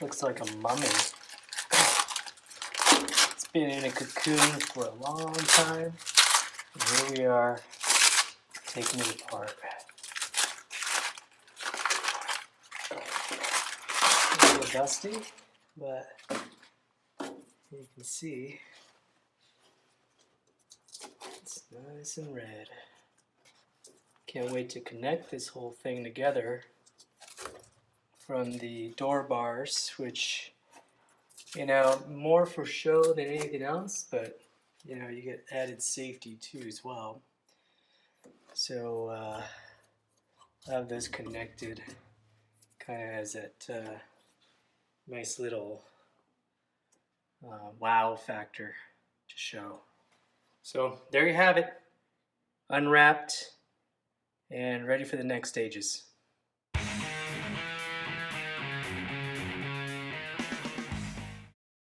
Looks like a mummy. It's been in a cocoon for a long time. And here we are taking it apart. A little dusty, but you can see it's nice and red. Can't wait to connect this whole thing together from the door bars, which, you know, more for show than anything else, but you know, you get added safety too as well. So I have this connected kind of as that nice little wow factor to show. So there you have it, unwrapped and ready for the next stages.